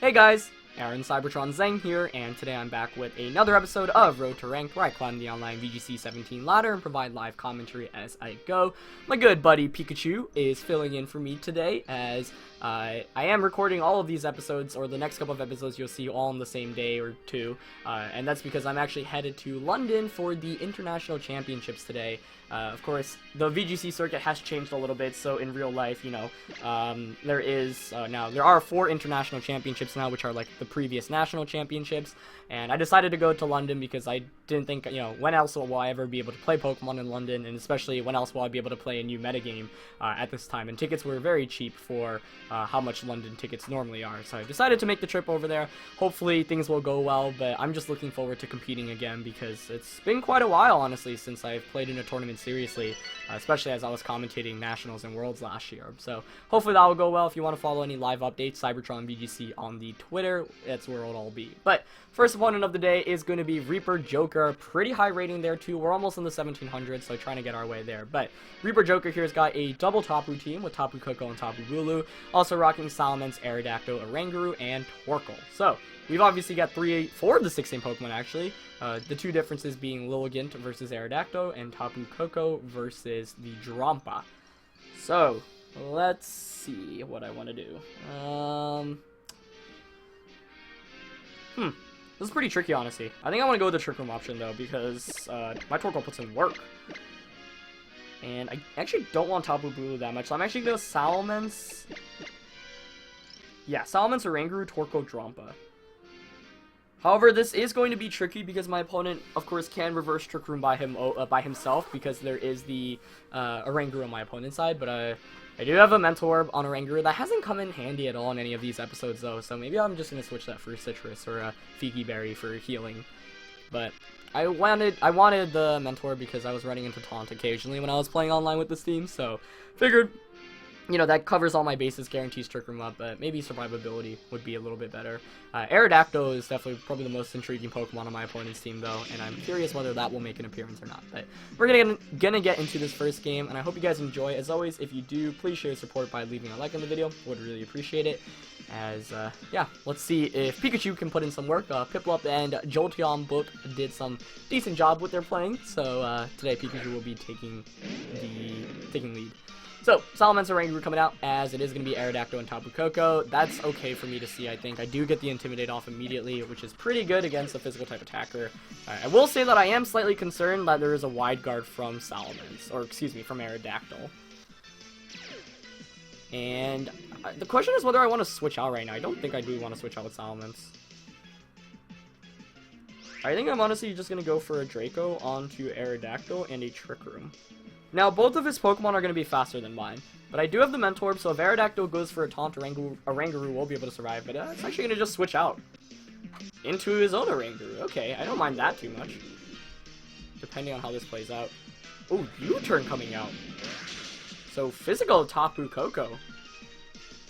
Hey guys, Aaron Cybertron Zeng here, and today I'm back with another episode of Road to Rank, where I climb the online VGC 17 ladder and provide live commentary as I go. My good buddy Pikachu is filling in for me today, as I am recording all of these episodes, or the next couple of episodes you'll see all on the same day or two, and that's because I'm actually headed to London for the International Championships today. Of course, the VGC circuit has changed a little bit, so in real life, you know, there are 4 international championships now, which are like the previous national championships, and I decided to go to London because I didn't think, you know, when else will I ever be able to play Pokemon in London, and especially when else will I be able to play a new metagame at this time, and tickets were very cheap for how much London tickets normally are, so I decided to make the trip over there. Hopefully things will go well, but I'm just looking forward to competing again, because it's been quite a while, honestly, since I've played in a tournament seriously, especially as I was commentating Nationals and Worlds last year. So hopefully that will go well. If you want to follow any live updates, Cybertron VGC on the Twitter, that's where it'll all be. But first opponent of the day is going to be Reaper Joker. Pretty high rating there too. We're almost in the 1700s, so trying to get our way there. But Reaper Joker here has got a double Tapu team with Tapu Koko and Tapu Bulu, also rocking Salamence, Aerodactyl, Oranguru, and Torkoal. So we've obviously got 4 of the 16 Pokemon actually. The 2 differences being Lilligant versus Aerodactyl and Tapu Koko versus the Drampa. So let's see what I want to do. This is pretty tricky, honestly. I think I want to go with the Trick Room option though, because my Torkoal puts in work. And I actually don't want Tapu Bulu that much, so I'm actually going to Salamence. Yeah, Salamence, Oranguru, Torkoal, Drampa. However, this is going to be tricky because my opponent, of course, can reverse Trick Room by himself, because there is the Oranguru on my opponent's side. But I do have a Mental Orb on Oranguru that hasn't come in handy at all in any of these episodes, though. So maybe I'm just going to switch that for Citrus or a Fiki Berry for healing. But I wanted the Mentor because I was running into Taunt occasionally when I was playing online with this team, so figured, you know, that covers all my bases, guarantees Trick Room up, but maybe Survivability would be a little bit better. Aerodactyl is definitely probably the most intriguing Pokemon on my opponent's team, though, and I'm curious whether that will make an appearance or not. But we're gonna get into this first game, and I hope you guys enjoy. As always, if you do, please show your support by leaving a like on the video. Would really appreciate it. As, yeah, let's see if Pikachu can put in some work. Piplup and Jolteon both did some decent job with their playing, so today Pikachu will be taking lead. So, Salamence and Oranguru coming out, as it is going to be Aerodactyl and Tapu Koko. That's okay for me to see, I think. I do get the Intimidate off immediately, which is pretty good against a physical type attacker. I will say that I am slightly concerned that there is a wide guard from Salamence, or excuse me, from Aerodactyl. And the question is whether I want to switch out right now. I don't think I do want to switch out with Salamence. I think I'm honestly just going to go for a Draco onto Aerodactyl and a Trick Room. Now, both of his Pokemon are going to be faster than mine, but I do have the Mentor Orb, so if Aerodactyl goes for a Taunt, Oranguru will be able to survive, but it's actually going to just switch out into his own Oranguru. Okay, I don't mind that too much, depending on how this plays out. Oh, U-turn coming out. So, physical Tapu Koko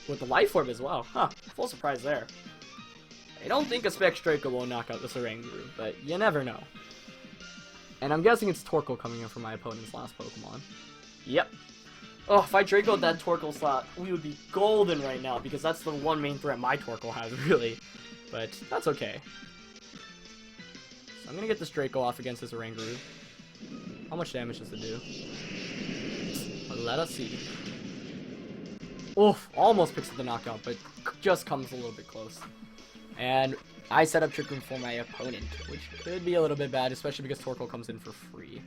with the Life Orb as well. Huh, full surprise there. I don't think a Specs Draco will knock out this Oranguru, but you never know. And I'm guessing it's Torkoal coming in for my opponent's last Pokemon. Yep. Oh, if I Draco'd that Torkoal slot, we would be golden right now, because that's the one main threat my Torkoal has, really. But that's okay. So I'm gonna get this Draco off against this Oranguru. How much damage does it do? Let us see. Oof, almost picks up the knockout, but just comes a little bit close. And I set up Trick Room for my opponent, which could be a little bit bad, especially because Torkoal comes in for free.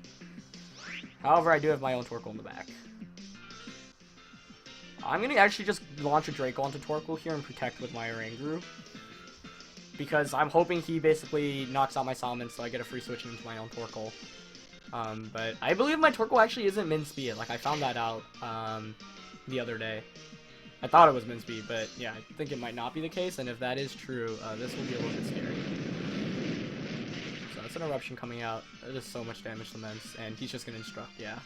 However, I do have my own Torkoal in the back. I'm going to actually just launch a Draco onto Torkoal here and protect with my Oranguru, because I'm hoping he basically knocks out my Salamence so I get a free switch into my own Torkoal. But I believe my Torkoal actually isn't min speed. Like, I found that out the other day. I thought it was min speed, but yeah, I think it might not be the case, and if that is true, this will be a little bit scary. So that's an Eruption coming out. That is so much damage to Mence, and he's just going to Instruct, yeah.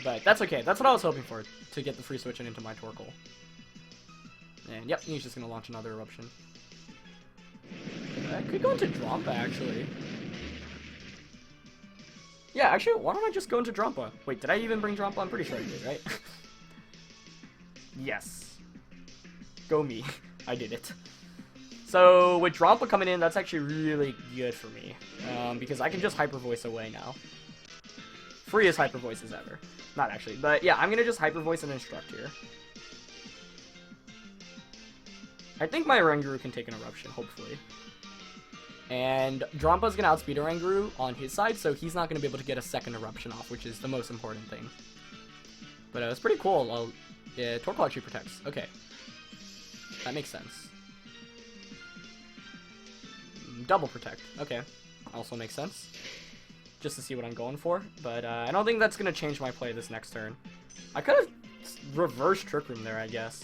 But that's okay. That's what I was hoping for, to get the free switch into my Torkoal. And yep, he's just going to launch another Eruption. I could go into Drampa, actually. Yeah, actually, why don't I just go into Drampa? Wait, did I even bring Drampa? I'm pretty sure I did, right? Yes. Go me. I did it. So, with Drampa coming in, that's actually really good for me. Because I can just Hyper Voice away now. Free as Hyper Voice as ever. Not actually, but yeah, I'm gonna just Hyper Voice and Instruct here. I think my Oranguru can take an Eruption, hopefully. And Drampa's gonna outspeed Oranguru on his side, so he's not gonna be able to get a second Eruption off, which is the most important thing. But it's pretty cool. Yeah, Torkoal actually protects. Okay. That makes sense. Double protect. Okay. Also makes sense. Just to see what I'm going for. But I don't think that's going to change my play this next turn. I could have reversed Trick Room there, I guess.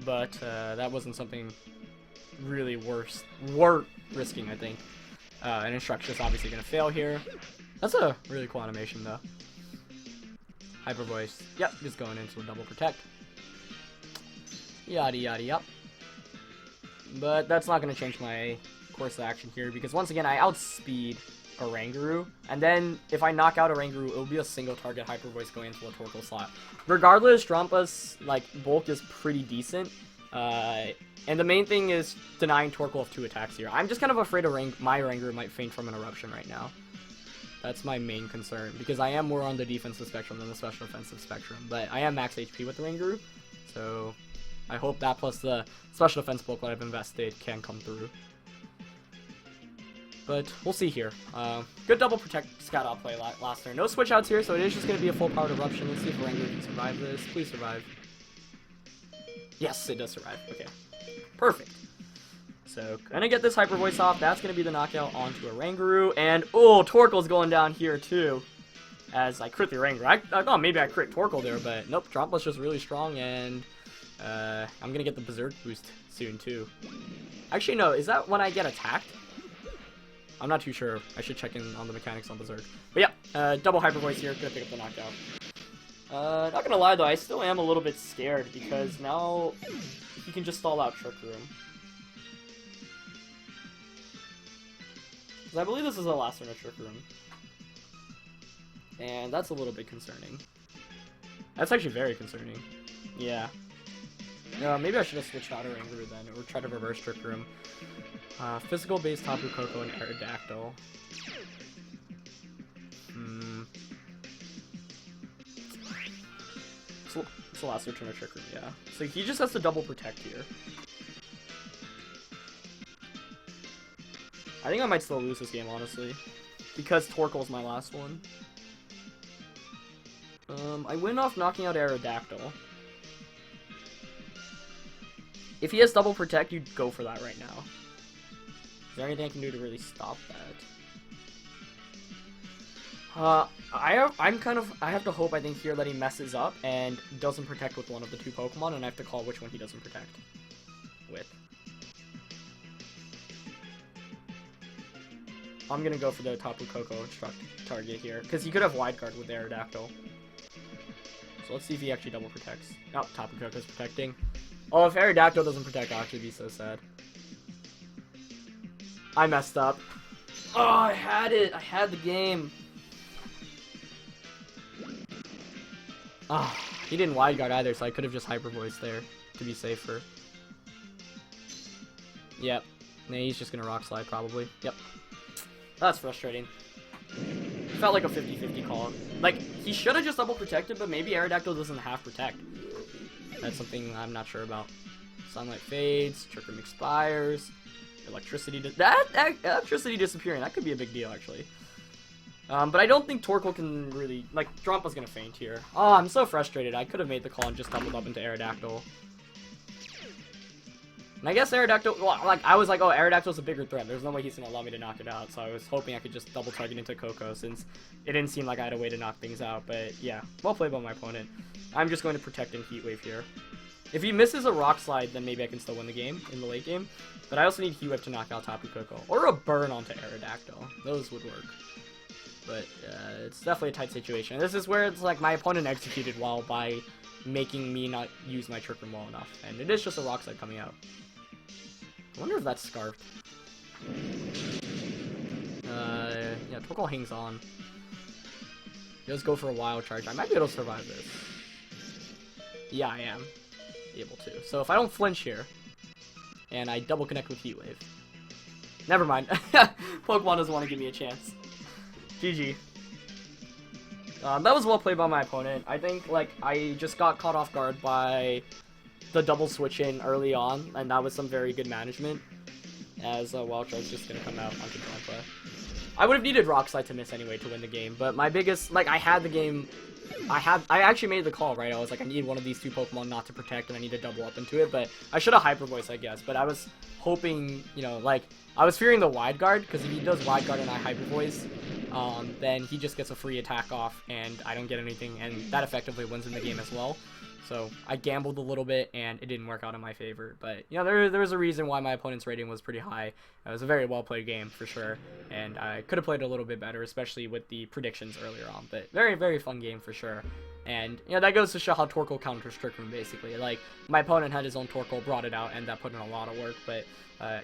But that wasn't something really worth risking, I think. And Instruction's obviously going to fail here. That's a really cool animation, though. Hyper Voice. Yep, just going into a double protect. Yada yada yep. But that's not going to change my course of action here, because once again, I outspeed Oranguru, and then if I knock out Oranguru, it will be a single target Hyper Voice going into a Torkoal slot. Regardless, Drampa's bulk is pretty decent, and the main thing is denying Torkoal of 2 attacks here. I'm just kind of afraid my Oranguru might faint from an Eruption right now. That's my main concern, because I am more on the defensive spectrum than the special offensive spectrum, but I am max HP with Oranguru, so I hope that plus the special defense bulk that I've invested can come through. But we'll see here. Good double protect scout out play last turn. No switch outs here, so it is just going to be a full powered Eruption. Let's see if Oranguru can survive this. Please survive. Yes, it does survive. Okay. Perfect. So, gonna get this Hyper Voice off. That's going to be the knockout onto Oranguru. And, oh, Torkoal's going down here, too. As I crit the Oranguru. I thought maybe I crit Torkoal there, but nope. Drampa's just really strong, and I'm going to get the Berserk boost soon, too. Actually, no. Is that when I get attacked? I'm not too sure. I should check in on the mechanics on Berserk. But yeah, double Hyper Voice here. Gonna pick up the knockout. Not gonna lie though, I still am a little bit scared because now he can just stall out Trick Room. Because I believe this is the last turn of Trick Room. And that's a little bit concerning. That's actually very concerning. Yeah. Maybe I should have switched out Oranguru then, or try to reverse Trick Room. Physical base Tapu Koko and Aerodactyl. It's the last return of Trick Room, yeah. So he just has to double protect here. I think I might still lose this game, honestly. Because Torkoal's my last one. I win off knocking out Aerodactyl. If he has double protect, you'd go for that right now. Is there anything I can do to really stop that? I have to hope, I think, here that he messes up and doesn't protect with one of the 2 Pokemon, and I have to call which one he doesn't protect with. I'm gonna go for the Tapu Koko Instruct target here, because he could have Wide Guard with Aerodactyl. So let's see if he actually double protects. Oh, Tapu Koko's protecting. Oh, if Aerodactyl doesn't protect, I'll actually be so sad. I messed up. Oh, I had it. I had the game. Ah, he didn't Wide Guard either, so I could have just Hyper Voice there to be safer. Yep. Nah, he's just gonna Rock Slide probably. Yep. That's frustrating. Felt like a 50-50 call. Like, he should have just double protected, but maybe Aerodactyl doesn't have protect. That's something I'm not sure about. Sunlight fades, Trick Room expires, electricity disappearing. That could be a big deal, actually. But I don't think Torkoal can really, like, Drampa's gonna faint here. Oh, I'm so frustrated. I could have made the call and just doubled up into Aerodactyl. And I guess Aerodactyl, well, like, I was like, oh, Aerodactyl's a bigger threat. There's no way he's gonna allow me to knock it out. So I was hoping I could just double target into Koko since it didn't seem like I had a way to knock things out. But yeah, well played by my opponent. I'm just going to protect and Heat Wave here. If he misses a Rock Slide, then maybe I can still win the game in the late game. But I also need Heat Wave to knock out Tapu Koko. Or a burn onto Aerodactyl. Those would work. But it's definitely a tight situation. This is where it's like my opponent executed well by making me not use my Trick Room well enough. And it is just a Rock Slide coming out. I wonder if that's Scarfed. Yeah, Torkoal hangs on. He does go for a Wild Charge. I might be able to survive this. Yeah, I am. able to. So if I don't flinch here, and I double connect with Heat Wave. Never mind. Pokemon doesn't want to give me a chance. GG. That was well played by my opponent. I think, like, I just got caught off guard by the double switch in early on, and that was some very good management, as Wild Charge's just going to come out onto Dronpa. I would have needed Rock Slide to miss anyway to win the game, but my biggest, like, I had the game, I actually made the call, right? I was like, I need one of these two Pokemon not to protect, and I need to double up into it, but I should have Hyper Voice, I guess, but I was hoping, you know, like, I was fearing the Wide Guard, because if he does Wide Guard and I Hyper Voice, then he just gets a free attack off, and I don't get anything, and that effectively wins in the game as well. So I gambled a little bit, and it didn't work out in my favor. But, you know, there was a reason why my opponent's rating was pretty high. It was a very well-played game, for sure. And I could have played a little bit better, especially with the predictions earlier on. But very, very fun game, for sure. And, you know, that goes to show how Torkoal counters Trick Room, basically. Like, my opponent had his own Torkoal, brought it out, and that put in a lot of work. But,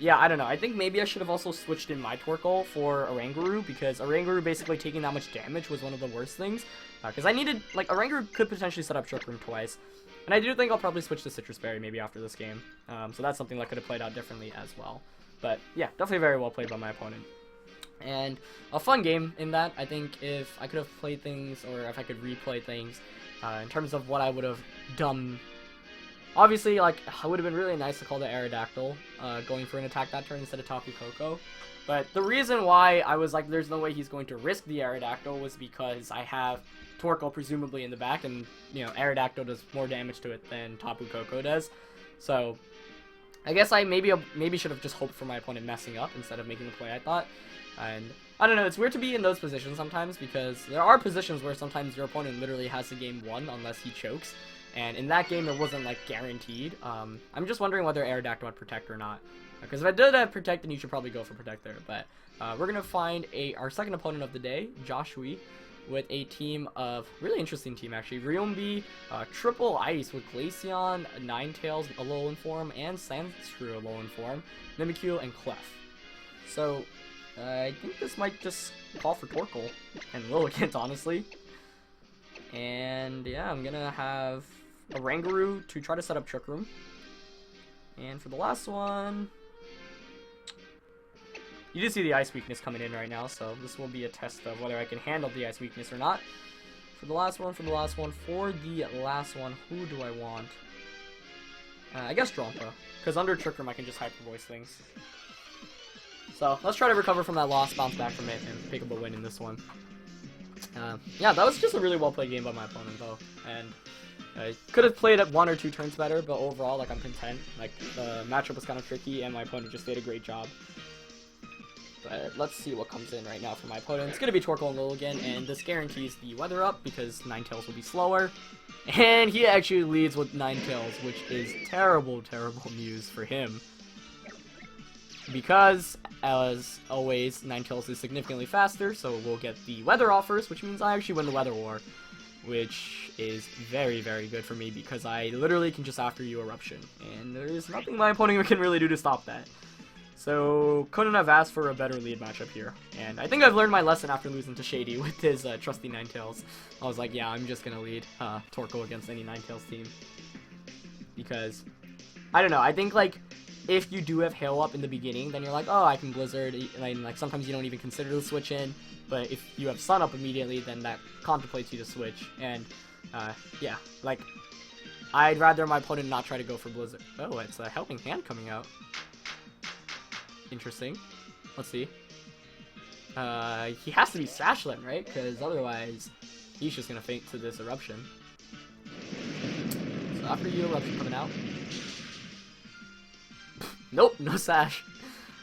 yeah, I don't know. I think maybe I should have also switched in my Torkoal for Oranguru, because Oranguru basically taking that much damage was one of the worst things. Because I needed, like, Oranguru could potentially set up Trick Room twice. And I do think I'll probably switch to Citrus Berry maybe after this game. So that's something that could have played out differently as well. But yeah, definitely very well played by my opponent. And a fun game in that. I think if I could have played things, or if I could replay things, in terms of what I would have done. Obviously, like, it would have been really nice to call the Aerodactyl, going for an attack that turn instead of Tapu Koko. But the reason why I was like, there's no way he's going to risk the Aerodactyl was because I have Torkoal presumably in the back, and, you know, Aerodactyl does more damage to it than Tapu Koko does. So I guess I maybe should have just hoped for my opponent messing up instead of making the play I thought. And I don't know, it's weird to be in those positions sometimes, because there are positions where sometimes your opponent literally has the game won unless he chokes. And in that game, it wasn't, like, guaranteed. I'm just wondering whether Aerodactyl would protect or not. Because if I did have protect, then you should probably go for protect there. But we're going to find our second opponent of the day, Joshua, with a team of, really interesting team actually, Riombi, Triple Ice with Glaceon, Ninetales, Alolan form, and Sandshrew Alolan form, Mimikyu, and Clef. So, I think this might just call for Torkoal and Lilligant, honestly. And yeah, I'm going to have Oranguru to try to set up Trick Room. And for the last one, you do see the Ice weakness coming in right now, so this will be a test of whether I can handle the Ice weakness or not. For the last one, who do I want? I guess Dronpa, because under Trick Room I can just Hyper Voice things. So let's try to recover from that loss, bounce back from it, and pick up a win in this one. Yeah, that was just a really well played game by my opponent though, and I could have played it 1 or 2 turns better, but overall, like, I'm content. Like, the matchup was kind of tricky, and my opponent just did a great job. But let's see what comes in right now for my opponent. It's going to be Torkoal and Lilligant, and this guarantees the weather up because Ninetales will be slower. And he actually leads with Ninetales, which is terrible, terrible news for him. Because, as always, Ninetales is significantly faster, so we'll get the weather off first, which means I actually win the weather war. Which is very, very good for me because I literally can just after you Eruption. And there's nothing my opponent can really do to stop that. So, couldn't have asked for a better lead matchup here. And I think I've learned my lesson after losing to Shady with his trusty Ninetales. I was like, yeah, I'm just going to lead Torkoal against any Ninetales team. Because, I don't know, I think, like, if you do have Hail Up in the beginning, then you're like, oh, I can Blizzard, and, like, sometimes you don't even consider the switch in. But if you have Sun Up immediately, then that contemplates you to switch. And, yeah, like, I'd rather my opponent not try to go for Blizzard. Oh, it's a Helping Hand coming out. Interesting. Let's see. He has to be Sashlet, right? Because otherwise, he's just going to faint to this Eruption. So after you, Eruption coming out. Nope, no Sash.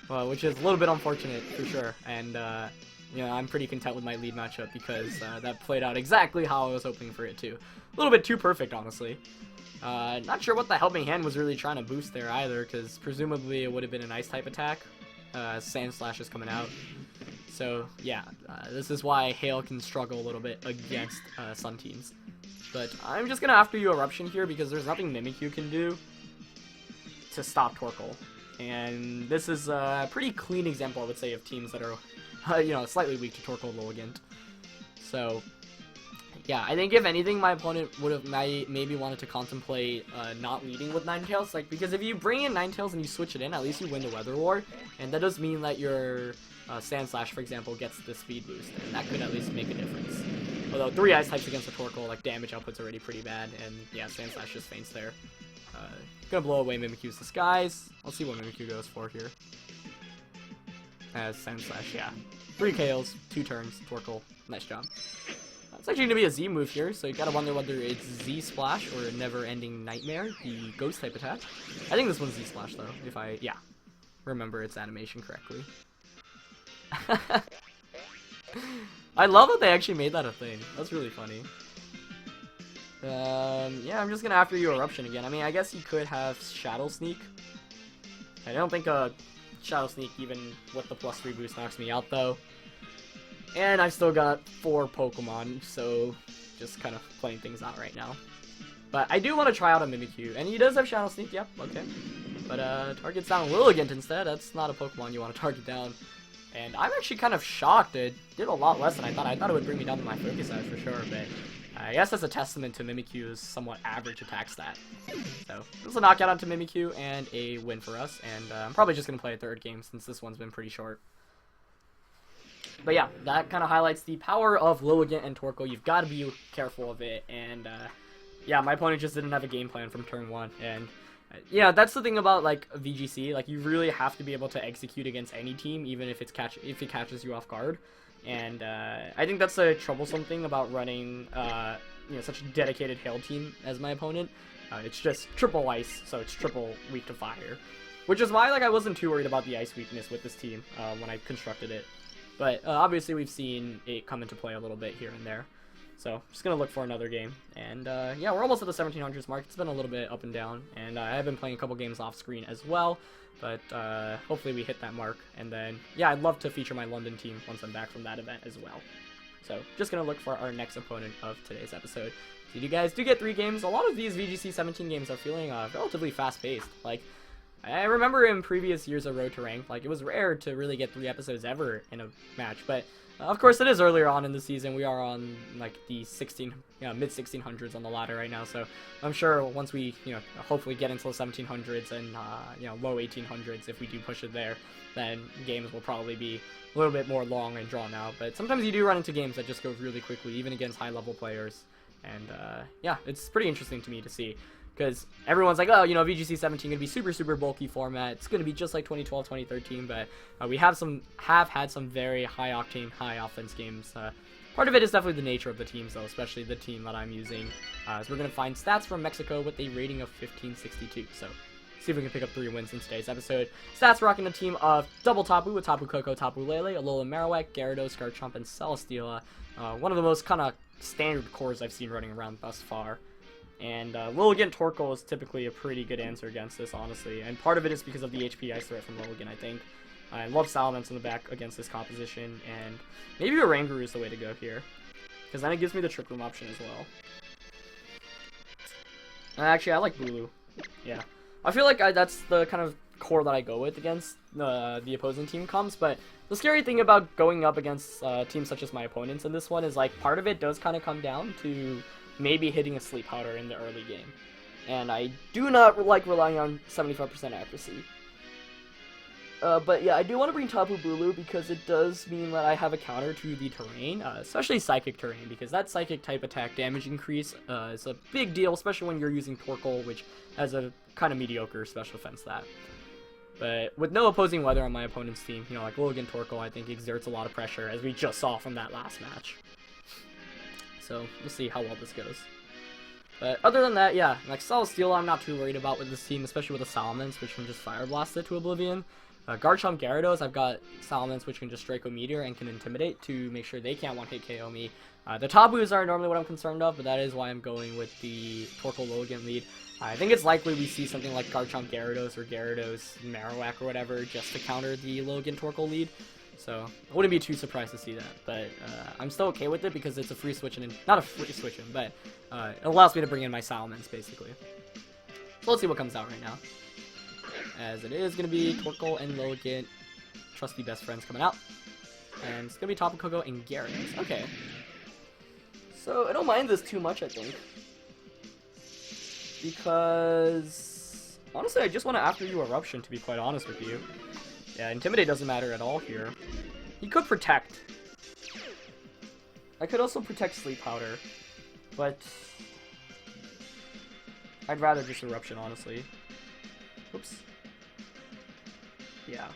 Well, which is a little bit unfortunate, for sure. And, you know, I'm pretty content with my lead matchup because that played out exactly how I was hoping for it to. A little bit too perfect, honestly. Not sure what the Helping Hand was really trying to boost there either, because presumably it would have been an Ice-type attack. Sand Slash is coming out. So, yeah, this is why Hail can struggle a little bit against Sun teams. But I'm just going to after you Eruption here because there's nothing Mimikyu can do to stop Torkoal. And this is a pretty clean example, I would say, of teams that are, you know, slightly weak to Torkoal Lilligant. So, yeah, I think if anything, my opponent would have maybe wanted to contemplate not leading with Ninetales, like, because if you bring in Ninetales and you switch it in, at least you win the Weather War, and that does mean that your Sand Slash, for example, gets the speed boost, and that could at least make a difference. Although 3 Ice types against the Torkoal, like, damage output's already pretty bad, and yeah, Sand Slash just faints there. Gonna blow away Mimikyu's Disguise. I'll see what Mimikyu goes for here. As Sand Slash, yeah. 3 KOs, 2 turns, Torkoal. Nice job. It's actually gonna be a Z move here, so you gotta wonder whether it's Z Splash or Never Ending Nightmare, the ghost type attack. I think this one's Z Splash though, if I, yeah, remember its animation correctly. I love that they actually made that a thing. That's really funny. Yeah, I'm just gonna after you Eruption again. I mean, I guess you could have Shadow Sneak. I don't think Shadow Sneak, even with the +3 boost, knocks me out though. And I've still got 4 Pokemon, so just kind of playing things out right now. But I do want to try out a Mimikyu, and he does have Shadow Sneak, yep, okay. But targets down Lilligant instead. That's not a Pokemon you want to target down. And I'm actually kind of shocked. It did a lot less than I thought. I thought it would bring me down to my focus size for sure, but I guess that's a testament to Mimikyu's somewhat average attack stat. So, this is a knockout onto Mimikyu and a win for us, and I'm probably just going to play a 3rd game since this one's been pretty short. But yeah, that kind of highlights the power of Lilligant and Torkoal. You've got to be careful of it, and yeah, my opponent just didn't have a game plan from turn 1, and yeah, that's the thing about like VGC. Like, you really have to be able to execute against any team, even if it catches you off guard. And I think that's a troublesome thing about running you know, such a dedicated hail team as my opponent. It's just triple ice, so it's triple weak to fire, which is why like I wasn't too worried about the ice weakness with this team when I constructed it. But obviously we've seen it come into play a little bit here and there. So, just going to look for another game. And, yeah, we're almost at the 1700s mark. It's been a little bit up and down. And I have been playing a couple games off screen as well. But, hopefully we hit that mark. And then, yeah, I'd love to feature my London team once I'm back from that event as well. So, just going to look for our next opponent of today's episode. So, you guys do get 3 games. A lot of these VGC 17 games are feeling relatively fast-paced. Like, I remember in previous years of Road to Rank, like, it was rare to really get 3 episodes ever in a match. But of course, it is earlier on in the season. We are on like the mid-1600s on the ladder right now. So I'm sure once we, hopefully get into the 1700s and low 1800s, if we do push it there, then games will probably be a little bit more long and drawn out. But sometimes you do run into games that just go really quickly, even against high-level players. And yeah, it's pretty interesting to me to see. Because everyone's like, oh, VGC 17 gonna be super bulky format. It's gonna be just like 2012, 2013. But we have had some very high octane, high offense games. Part of it is definitely the nature of the teams, though, especially the team that I'm using. So we're gonna find stats from Mexico with a rating of 1562. So see if we can pick up 3 wins in today's episode. Stats rocking a team of double Tapu with Tapu Koko, Tapu Lele, Alola Marowak, Gyarados, Garchomp, and Celesteela. One of the most kind of standard cores I've seen running around thus far. And Lilligant Torkoal is typically a pretty good answer against this, honestly. And part of it is because of the HP Ice threat from Lilligant, I think. I love Salamence in the back against this composition, and maybe a Rangaroo is the way to go here. Because then it gives me the Trick Room option as well. Actually, I like Bulu. Yeah. I feel like that's the kind of core that I go with against the opposing team comps, but the scary thing about going up against teams such as my opponents in this one is, like, part of it does kind of come down to maybe hitting a Sleep Powder in the early game. And I do not like relying on 75% accuracy. But yeah, I do want to bring Tapu Bulu because it does mean that I have a counter to the terrain, especially Psychic terrain, because that Psychic type attack damage increase is a big deal, especially when you're using Torkoal, which has a kind of mediocre special defense stat. But with no opposing weather on my opponent's team, like Lilligant Torkoal, I think exerts a lot of pressure, as we just saw from that last match. So, we'll see how well this goes. But other than that, yeah, like Celesteela I'm not too worried about with this team, especially with the Salamence, which can just Fire Blast it to Oblivion. Garchomp, Gyarados, I've got Salamence, which can just Draco Meteor and can Intimidate to make sure they can't one-hit KO me. The Tabus are normally what I'm concerned of, but that is why I'm going with the Torkoal Lilligant lead. I think it's likely we see something like Garchomp Gyarados or Gyarados Marowak or whatever just to counter the Lilligant Torkoal lead. So, I wouldn't be too surprised to see that, but I'm still okay with it because it's a free switching, not a free switching, but it allows me to bring in my Salamence, basically. So let's see what comes out right now. As it is going to be Torkoal and Lilligant, trusty best friends coming out. And it's going to be Tapu Koko and Gyarados. Okay. So I don't mind this too much, I think. Because honestly, I just want to after you Eruption, to be quite honest with you. Yeah, Intimidate doesn't matter at all here. He could Protect. I could also Protect Sleep Powder, but I'd rather just Eruption, honestly. Oops. Yeah.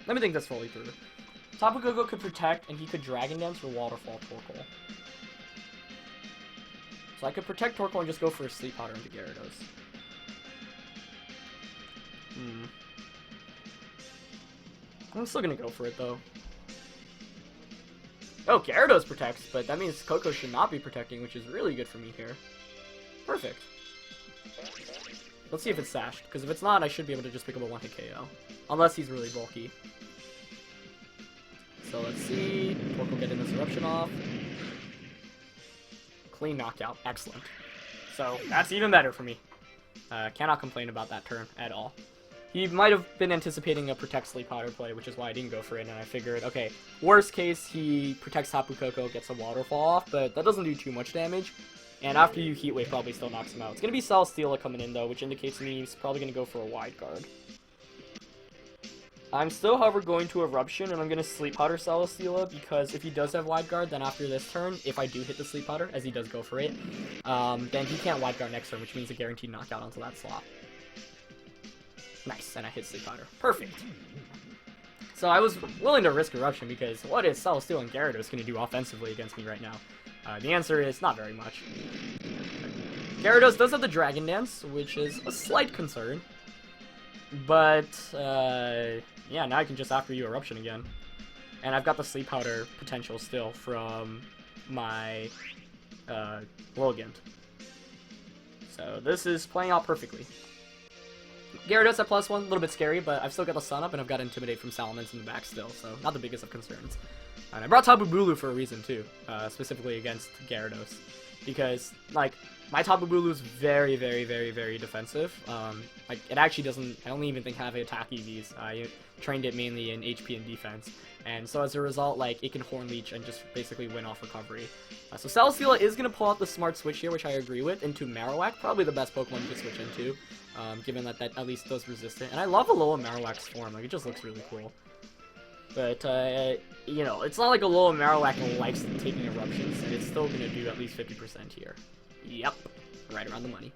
Let me think this fully through. Tapu Koko could Protect, and he could Dragon Dance for Waterfall Torkoal. So I could Protect Torkoal and just go for a Sleep Powder into Gyarados. I'm still gonna go for it, though. Oh, Gyarados protects, but that means Koko should not be protecting, which is really good for me here. Perfect. Let's see if it's sashed, because if it's not, I should be able to just pick up a one-hit KO. Unless he's really bulky. So let's see. Torkoal getting this Eruption off. Clean knockout. Excellent. So that's even better for me. Cannot complain about that turn at all. He might have been anticipating a Protect Sleep Powder play, which is why I didn't go for it, and I figured, okay, worst case, he protects Tapu Koko, gets a Waterfall off, but that doesn't do too much damage, and after you Heat Wave, probably still knocks him out. It's going to be Celesteela coming in, though, which indicates to me he's probably going to go for a Wide Guard. I'm still, however, going to Eruption, and I'm going to Sleep Powder Celesteela, because if he does have Wide Guard, then after this turn, if I do hit the Sleep Powder, as he does go for it, then he can't Wide Guard next turn, which means a guaranteed knockout onto that slot. Nice, and I hit Sleep Powder. Perfect. So I was willing to risk Eruption because what is Celesteela and Gyarados going to do offensively against me right now? The answer is not very much. Gyarados does have the Dragon Dance, which is a slight concern. But, yeah, now I can just after you Eruption again. And I've got the Sleep Powder potential still from my Logant. So this is playing out perfectly. Gyarados at +1, a little bit scary, but I've still got the Sun Up, and I've got Intimidate from Salamence in the back still, so not the biggest of concerns. And I brought Tapu Bulu for a reason, too, specifically against Gyarados, because, like, my Tapu Bulu is very, very, very, very defensive. Like, it actually doesn't, I don't even think have attack EVs. I trained it mainly in HP and defense, and so as a result, like, it can Horn Leech and just basically win off recovery. So Celesteela is going to pull out the smart switch here, which I agree with, into Marowak, probably the best Pokemon to switch into. Given that at least does resist it. And I love Alola Marowak's form, like, it just looks really cool. But, you know, it's not like Alola Marowak likes taking Eruptions, and it's still going to do at least 50% here. Yep, right around the money.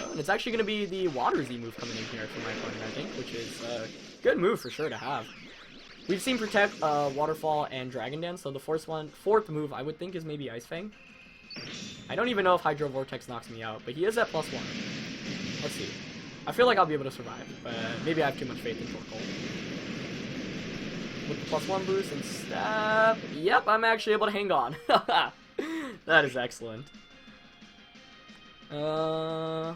Oh, and it's actually going to be the Water Z move coming in here for my opponent, I think, which is a good move for sure to have. We've seen Protect, Waterfall, and Dragon Dance, so the fourth move I would think is maybe Ice Fang. I don't even know if Hydro Vortex knocks me out, but he is at +1. Let's see. I feel like I'll be able to survive, but maybe I have too much faith in Torkoal. With the +1 boost and stab. Yep, I'm actually able to hang on. That is excellent. I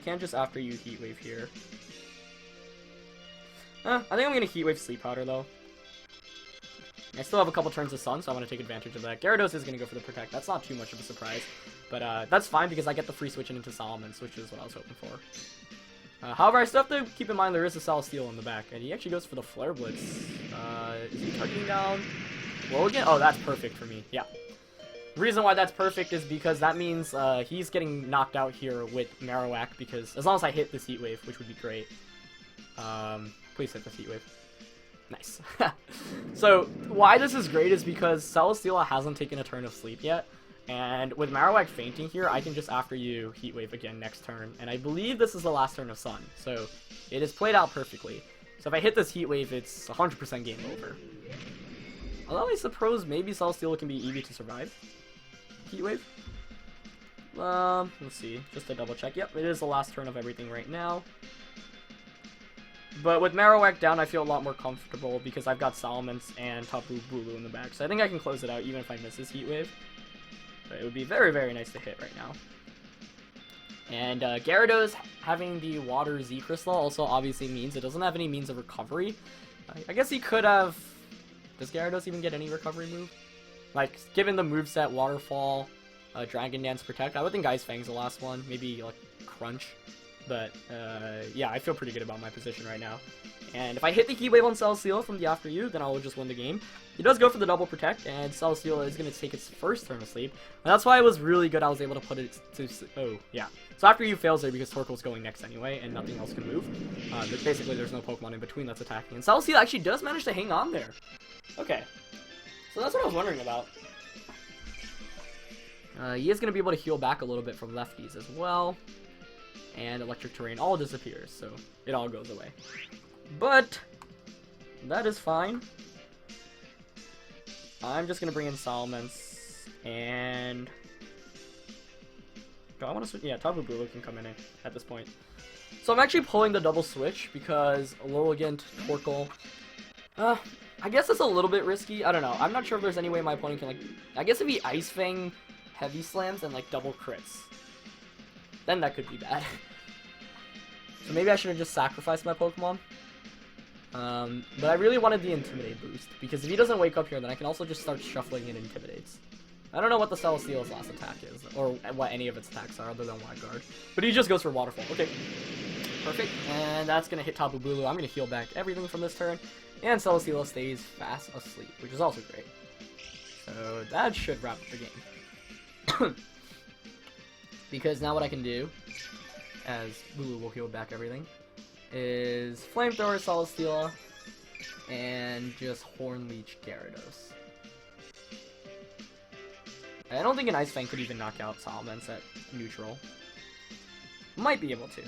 can't just after you Heat Wave here. I think I'm gonna Heat Wave Sleep Powder though. I still have a couple turns of Sun, so I want to take advantage of that. Gyarados is going to go for the Protect. That's not too much of a surprise. But that's fine because I get the free switching into Salamence, which is what I was hoping for. However, I still have to keep in mind there is a Celesteela in the back. And he actually goes for the Flare Blitz. Is he targeting down Logan? Oh, that's perfect for me. Yeah. The reason why that's perfect is because that means he's getting knocked out here with Marowak. Because as long as I hit this Heat Wave, which would be great. Please hit this Heat Wave. Nice. So, why this is great is because Celesteela hasn't taken a turn of sleep yet, and with Marowak fainting here, I can just after you Heat Wave again next turn, and I believe this is the last turn of Sun, so it is played out perfectly. So if I hit this Heat Wave, it's 100% game over. Although I suppose maybe Celesteela can be easy to survive. Heat Wave? Let's see, just to double check. Yep, it is the last turn of everything right now. But with Marowak down, I feel a lot more comfortable because I've got Salamence and Tapu Bulu in the back. So I think I can close it out even if I miss this Heat Wave. But it would be very, very nice to hit right now. And Gyarados having the Water Z Crystal also obviously means it doesn't have any means of recovery. I guess he could have... Does Gyarados even get any recovery move? Like, given the moveset Waterfall, Dragon Dance, Protect, I would think Ice Fang's the last one. Maybe, like, Crunch. But, yeah, I feel pretty good about my position right now. And if I hit the Heat Wave on Celesteela from the After You, then I'll just win the game. He does go for the double protect, and Celesteela is going to take its first turn of sleep. And that's why it was really good I was able to put it to... Oh, yeah. So After You fails there because Torkoal's going next anyway, and nothing else can move. But basically, there's no Pokemon in between that's attacking. And Celesteela actually does manage to hang on there. Okay. So that's what I was wondering about. He is going to be able to heal back a little bit from lefties as well. And Electric Terrain all disappears, so it all goes away. But that is fine. I'm just gonna bring in Salamence, and do I want to switch? Yeah, Tapu Bulu can come in at this point. So I'm actually pulling the double switch because Lilligant, Torkoal. I guess it's a little bit risky. I don't know. I'm not sure if there's any way my opponent can like. I guess if he Ice Fang heavy slams and like double crits, then that could be bad. So maybe I should have just sacrificed my Pokemon. But I really wanted the Intimidate boost, because if he doesn't wake up here, then I can also just start shuffling in Intimidates. I don't know what the Celesteela's last attack is, or what any of its attacks are other than Wide Guard. But he just goes for Waterfall. Okay. Perfect. And that's going to hit Tapu Bulu. I'm going to heal back everything from this turn. And Celesteela stays fast asleep, which is also great. So that should wrap up the game. Because now what I can do, as Bulu will heal back everything, is Flamethrower Celesteela and just Horn Leech Gyarados. I don't think an Ice Fang could even knock out Salamence at neutral. Might be able to.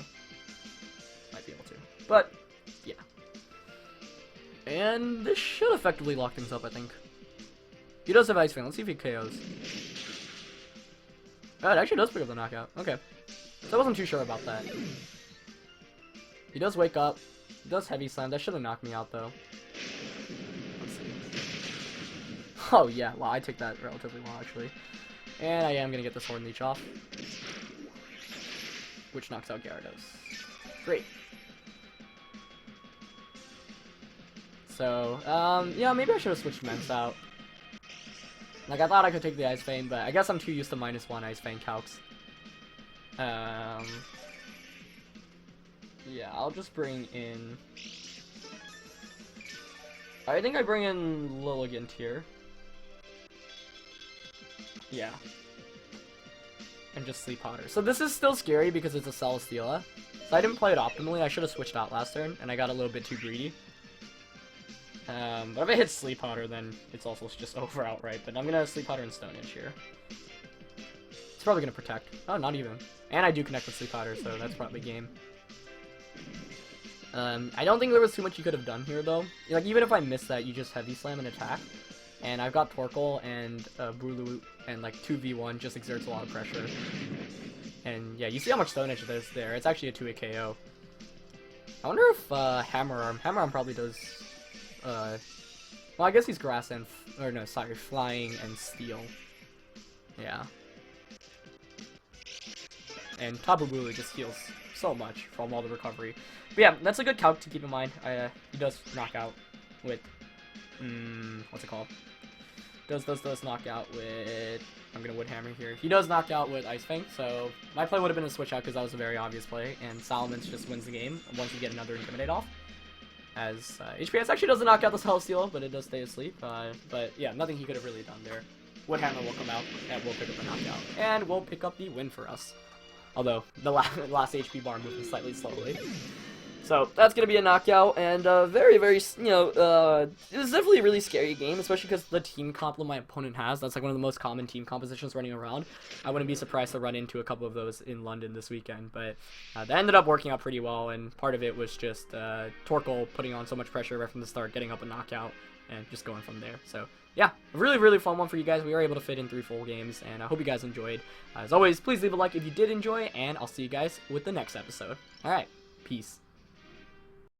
But, yeah. And this should effectively lock things up, I think. He does have Ice Fang. Let's see if he KOs. Oh, it actually does pick up the knockout. Okay. So I wasn't too sure about that. He does wake up. He does Heavy Slam. That should have knocked me out, though. Let's see. Oh, yeah. Wow, I take that relatively well, actually. And I am going to get this Horn Leech off. Which knocks out Gyarados. Great. So, yeah, maybe I should have switched Mence out. Like, I thought I could take the Ice Fang, but I guess I'm too used to -1 Ice Fang calcs. Yeah, I'll just bring in... I think I bring in Lilligant here. Yeah. And just Sleep Powder. So this is still scary because it's a Celesteela. So I didn't play it optimally. I should have switched out last turn, and I got a little bit too greedy. But if I hit Sleep Powder, then it's also just over outright. But I'm gonna Sleep Powder and Stone Edge here. It's probably gonna protect. Oh, not even. And I do connect with Sleep Powder, so that's probably game. I don't think there was too much you could have done here, though. Like, even if I missed that, you just Heavy Slam and attack. And I've got Torkoal and Bulu, and like 2v1 just exerts a lot of pressure. And yeah, you see how much Stone Edge there's there. It's actually a 2-hit KO. I wonder if Hammer Arm probably does... well, I guess he's Grass and... or no, sorry, Flying and Steel. Yeah. And Tapu Bulu just heals so much from all the recovery. But yeah, that's a good calc to keep in mind. He does knock out with... what's it called? Does knock out with... I'm gonna Wood Hammer here. He does knock out with Ice Fang, so my play would have been a switch out because that was a very obvious play, and Salamence just wins the game once you get another Intimidate off. As HPS actually doesn't knock out the Celesteela, but it does stay asleep. But yeah, nothing he could have really done there. Wood Hammer will come out, and we'll pick up the knockout. And we'll pick up the win for us. Although, the last HP bar moved slightly slowly. So, that's going to be a knockout, and very, very, you know, it was definitely a really scary game, especially because the team comp that my opponent has. That's like one of the most common team compositions running around. I wouldn't be surprised to run into a couple of those in London this weekend, but that ended up working out pretty well, and part of it was just Torkoal putting on so much pressure right from the start, getting up a knockout, and just going from there. So, yeah, a really, really fun one for you guys. We were able to fit in 3 full games, and I hope you guys enjoyed. As always, please leave a like if you did enjoy, and I'll see you guys with the next episode. Alright, peace.